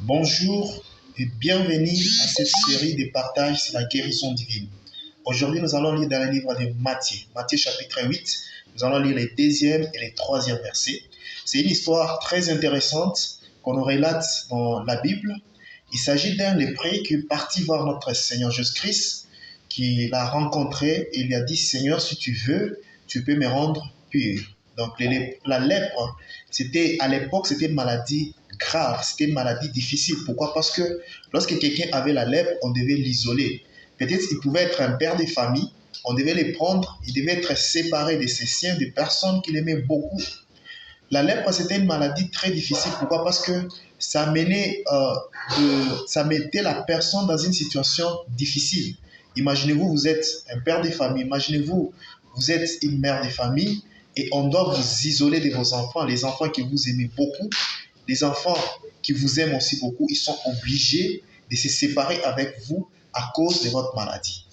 Bonjour et bienvenue à cette série de partages sur la guérison divine. Aujourd'hui, nous allons lire dans le livre de Matthieu, Matthieu chapitre 8. Nous allons lire les deuxième et les troisième versets. C'est une histoire très intéressante qu'on nous relate dans la Bible. Il s'agit d'un lépreux qui est parti voir notre Seigneur Jésus-Christ, qui l'a rencontré et lui a dit: Seigneur, si tu veux, tu peux me rendre pur. Donc la lèpre, à l'époque, c'était une maladie grave, c'était une maladie difficile. Pourquoi? Parce que lorsque quelqu'un avait la lèpre, on devait l'isoler. Peut-être qu'il pouvait être un père de famille, on devait les prendre, il devait être séparé de ses siens, de personnes qu'il aimait beaucoup. La lèpre, c'était une maladie très difficile. Pourquoi? Parce que ça mettait la personne dans une situation difficile. Imaginez-vous, vous êtes un père de famille, imaginez-vous, vous êtes une mère de famille et on doit vous isoler de vos enfants, les enfants que vous aimez beaucoup, les enfants qui vous aiment aussi beaucoup, ils sont obligés de se séparer avec vous à cause de votre maladie.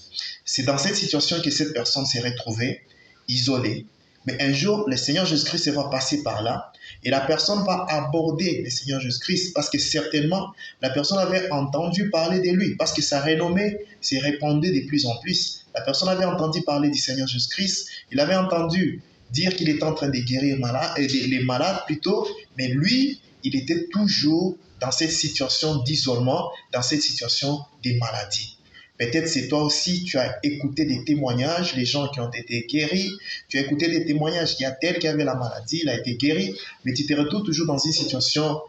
C'est dans cette situation que cette personne s'est retrouvée isolée. Mais un jour, le Seigneur Jésus-Christ va passer par là et la personne va aborder le Seigneur Jésus-Christ parce que certainement, la personne avait entendu parler de lui, parce que sa renommée s'est répandue de plus en plus. La personne avait entendu parler du Seigneur Jésus-Christ, il avait entendu dire qu'il était en train de guérir les malades plutôt, mais lui, il était toujours dans cette situation d'isolement, dans cette situation de maladie. Peut-être c'est toi aussi, tu as écouté des témoignages, les gens qui ont été guéris, tu as écouté des témoignages, il y a tel qui avait la maladie, il a été guéri, mais tu te retrouves toujours dans une situation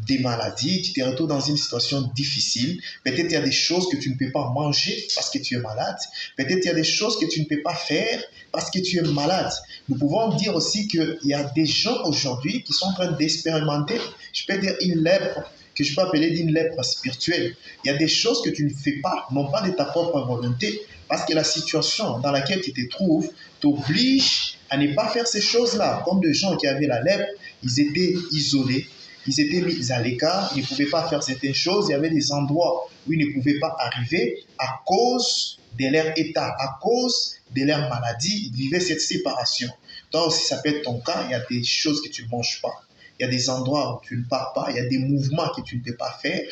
de maladie, tu te retrouves dans une situation difficile. Peut-être il y a des choses que tu ne peux pas manger parce que tu es malade. Peut-être il y a des choses que tu ne peux pas faire parce que tu es malade. Nous pouvons dire aussi qu'il y a des gens aujourd'hui qui sont en train d'expérimenter, je peux dire une lèpre, que je peux appeler d'une lèpre spirituelle. Il y a des choses que tu ne fais pas, non pas de ta propre volonté, parce que la situation dans laquelle tu te trouves t'oblige à ne pas faire ces choses-là. Comme les gens qui avaient la lèpre, ils étaient isolés, ils étaient mis à l'écart, ils ne pouvaient pas faire certaines choses, il y avait des endroits où ils ne pouvaient pas arriver à cause de leur état, à cause de leur maladie, ils vivaient cette séparation. Toi aussi, ça peut être ton cas, il y a des choses que tu ne manges pas. Il y a des endroits où tu ne pars pas, il y a des mouvements que tu ne peux pas faire,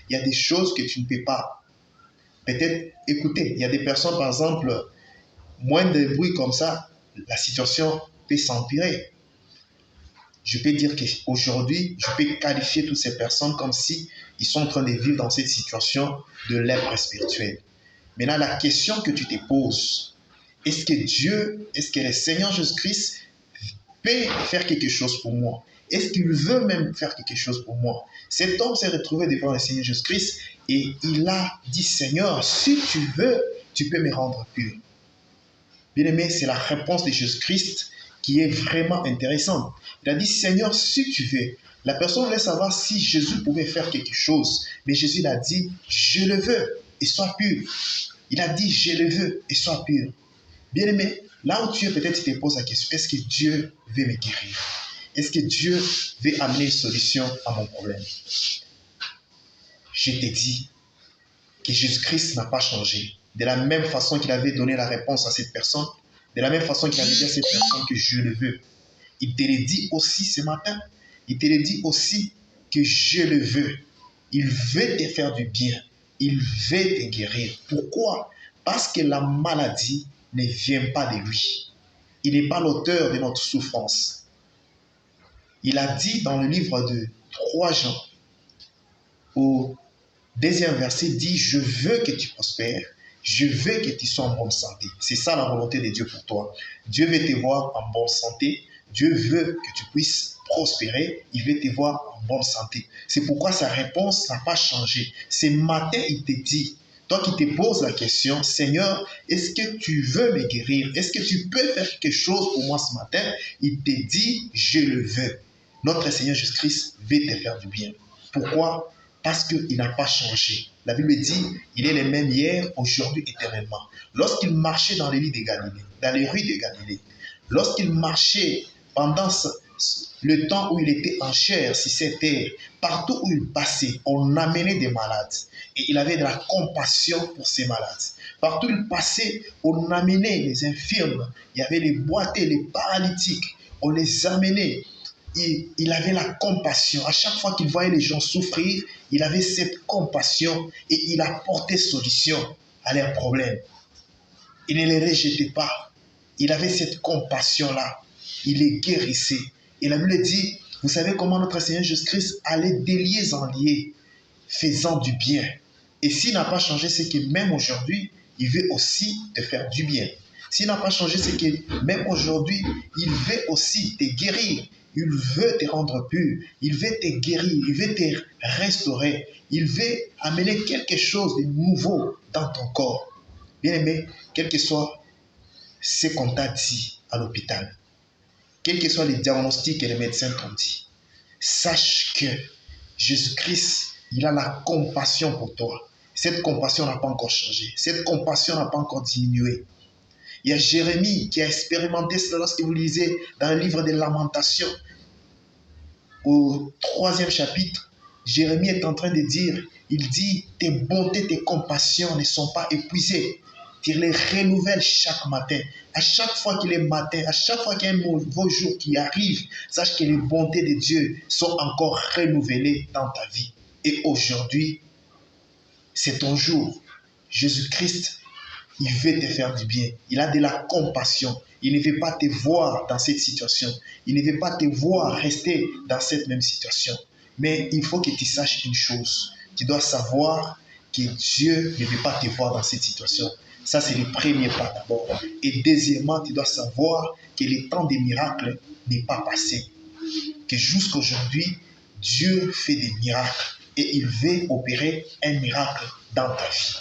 il y a des choses que tu ne peux pas peut-être écouter. Il y a des personnes, par exemple, moins de bruit comme ça, la situation peut s'empirer. Je peux dire qu'aujourd'hui, je peux qualifier toutes ces personnes comme si ils sont en train de vivre dans cette situation de lèpre spirituelle. Maintenant, la question que tu te poses, est-ce que le Seigneur Jésus-Christ peut faire quelque chose pour moi? Est-ce qu'il veut même faire quelque chose pour moi? Cet homme s'est retrouvé devant le Seigneur Jésus-Christ et il a dit: Seigneur, si tu veux, tu peux me rendre pur. Bien-aimé, c'est la réponse de Jésus-Christ qui est vraiment intéressante. Il a dit: Seigneur, si tu veux. La personne voulait savoir si Jésus pouvait faire quelque chose. Mais Jésus a dit: je le veux et sois pur. Il a dit: je le veux et sois pur. Bien-aimé, là où tu es, peut-être tu te poses la question: est-ce que Dieu veut me guérir? Est-ce que Dieu veut amener une solution à mon problème? Je te dis que Jésus-Christ n'a pas changé. De la même façon qu'il avait donné la réponse à cette personne, de la même façon qu'il avait dit à cette personne que je le veux, il te le dit aussi ce matin. Il te le dit aussi que je le veux. Il veut te faire du bien. Il veut te guérir. Pourquoi? Parce que la maladie ne vient pas de lui. Il n'est pas l'auteur de notre souffrance. Il a dit dans le livre de 3 Jean, au deuxième verset, dit: je veux que tu prospères, je veux que tu sois en bonne santé. C'est ça la volonté de Dieu pour toi. Dieu veut te voir en bonne santé. Dieu veut que tu puisses prospérer. Il veut te voir en bonne santé. C'est pourquoi sa réponse n'a pas changé. Ce matin, il te dit, toi qui te poses la question: Seigneur, est-ce que tu veux me guérir? Est-ce que tu peux faire quelque chose pour moi ce matin? Il te dit: je le veux. Notre Seigneur Jésus-Christ veut te faire du bien. Pourquoi? Parce qu'il n'a pas changé. La Bible dit: il est le même hier, aujourd'hui, éternellement. Lorsqu'il marchait dans les rues de Galilée, lorsqu'il marchait pendant le temps où il était en chair sur cette terre, partout où il passait, on amenait des malades. Et il avait de la compassion pour ces malades. Partout où il passait, on amenait les infirmes. Il y avait les boiteux, les paralytiques. On les amenait. il avait la compassion. À chaque fois qu'il voyait les gens souffrir, il avait cette compassion et il apportait solution à leurs problèmes. Il ne les rejetait pas. Il avait cette compassion-là. Il les guérissait. Et la Bible dit, vous savez comment notre Seigneur Jésus-Christ allait des lieux en lieux, faisant du bien. Et s'il n'a pas changé, c'est que même aujourd'hui, il veut aussi te faire du bien. S'il n'a pas changé, c'est que même aujourd'hui, il veut aussi te guérir. Il veut te rendre pur. Il veut te guérir. Il veut te restaurer. Il veut amener quelque chose de nouveau dans ton corps. Bien-aimé, quel que soit ce qu'on t'a dit à l'hôpital, quels que soient les diagnostics que les médecins t'ont dit, sache que Jésus-Christ, il a la compassion pour toi. Cette compassion n'a pas encore changé. Cette compassion n'a pas encore diminué. Il y a Jérémie qui a expérimenté cela lorsque vous lisez dans le livre des Lamentations. Au 3e chapitre, Jérémie est en train de dire, il dit, tes bontés, tes compassions ne sont pas épuisées. Tu les renouvelles chaque matin. À chaque fois qu'il est matin, à chaque fois qu'il y a un nouveau jour qui arrive, sache que les bontés de Dieu sont encore renouvelées dans ta vie. Et aujourd'hui, c'est ton jour. Jésus-Christ, il veut te faire du bien. Il a de la compassion. Il ne veut pas te voir dans cette situation. Il ne veut pas te voir rester dans cette même situation. Mais il faut que tu saches une chose. Tu dois savoir que Dieu ne veut pas te voir dans cette situation. Ça, c'est le premier pas d'abord. Et deuxièmement, tu dois savoir que le temps des miracles n'est pas passé. Que jusqu'à aujourd'hui, Dieu fait des miracles. Et il veut opérer un miracle dans ta vie.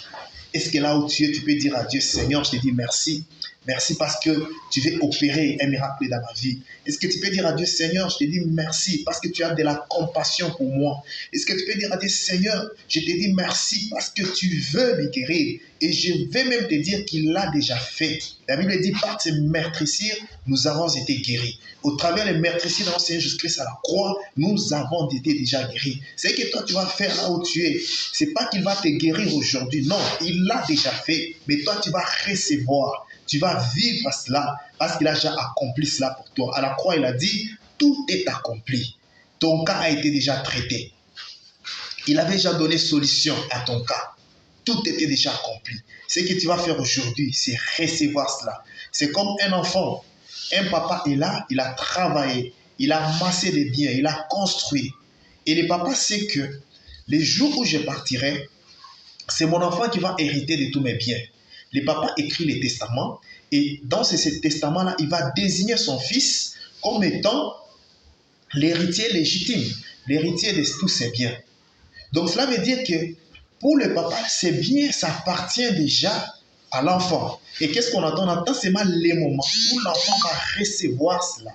Est-ce que là où tu es, tu peux dire à Dieu, Seigneur, je te dis merci. Merci parce que tu veux opérer un miracle dans ma vie. Est-ce que tu peux dire à Dieu, Seigneur, je te dis merci parce que tu as de la compassion pour moi. Est-ce que tu peux dire à Dieu, Seigneur, je te dis merci parce que tu veux me guérir. Et je vais même te dire qu'il l'a déjà fait. La Bible dit, par ses meurtrissures, nous avons été guéris. Au travers des meurtrissures de notre Seigneur Jésus-Christ à la croix, nous avons été déjà guéris. C'est que toi, tu vas faire là où tu es. Ce n'est pas qu'il va te guérir aujourd'hui. Non, il l'a déjà fait. Mais toi, tu vas recevoir. Tu vas vivre cela parce qu'il a déjà accompli cela pour toi. À la croix, il a dit, tout est accompli. Ton cas a été déjà traité. Il avait déjà donné solution à ton cas. Tout était déjà accompli. Ce que tu vas faire aujourd'hui, c'est recevoir cela. C'est comme un enfant. Un papa est là, il a travaillé, il a amassé des biens, il a construit. Et le papa sait que les jours où je partirai, c'est mon enfant qui va hériter de tous mes biens. Le papa écrit les testaments et dans ce testament-là, il va désigner son fils comme étant l'héritier légitime, l'héritier de tous ses biens. Donc cela veut dire que pour le papa, ces biens, ça appartient déjà à l'enfant. Et qu'est-ce qu'on attend? On attend seulement les moments où l'enfant va recevoir cela.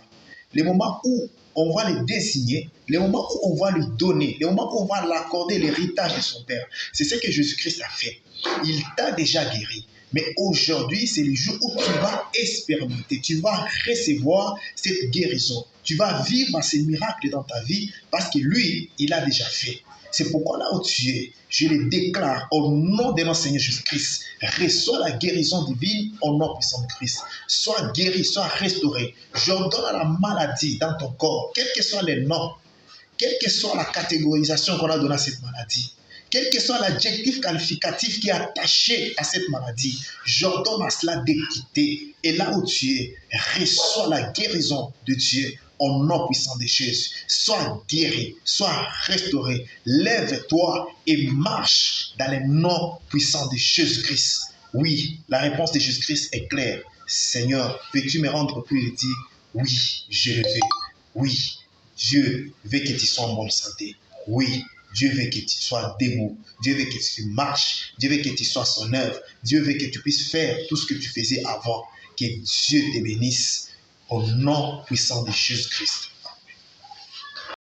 Les moments où on va le désigner, les moments où on va lui donner, les moments où on va l'accorder l'héritage de son père. C'est ce que Jésus-Christ a fait. Il t'a déjà guéri. Mais aujourd'hui, c'est le jour où tu vas expérimenter, tu vas recevoir cette guérison. Tu vas vivre ces miracles dans ta vie parce que lui, il a déjà fait. C'est pourquoi là où tu es, je le déclare au nom de notre Seigneur Jésus-Christ. Reçois la guérison divine au nom puissant de Christ. Sois guéri, sois restauré. J'ordonne à la maladie dans ton corps, quel que soit le nom, quelle que soit la catégorisation qu'on a donnée à cette maladie, quel que soit l'adjectif qualificatif qui est attaché à cette maladie, j'ordonne à cela de quitter. Et là où tu es, reçois la guérison de Dieu au nom puissant de Jésus. Sois guéri, sois restauré. Lève-toi et marche dans le nom puissant de Jésus-Christ. Oui, la réponse de Jésus-Christ est claire. Seigneur, peux-tu me rendre plus? Il dit, oui, je le veux. Oui, Dieu veut que tu sois en bonne santé. Oui, Dieu veut que tu sois debout. Dieu veut que tu marches. Dieu veut que tu sois son œuvre. Dieu veut que tu puisses faire tout ce que tu faisais avant. Que Dieu te bénisse au nom puissant de Jésus-Christ.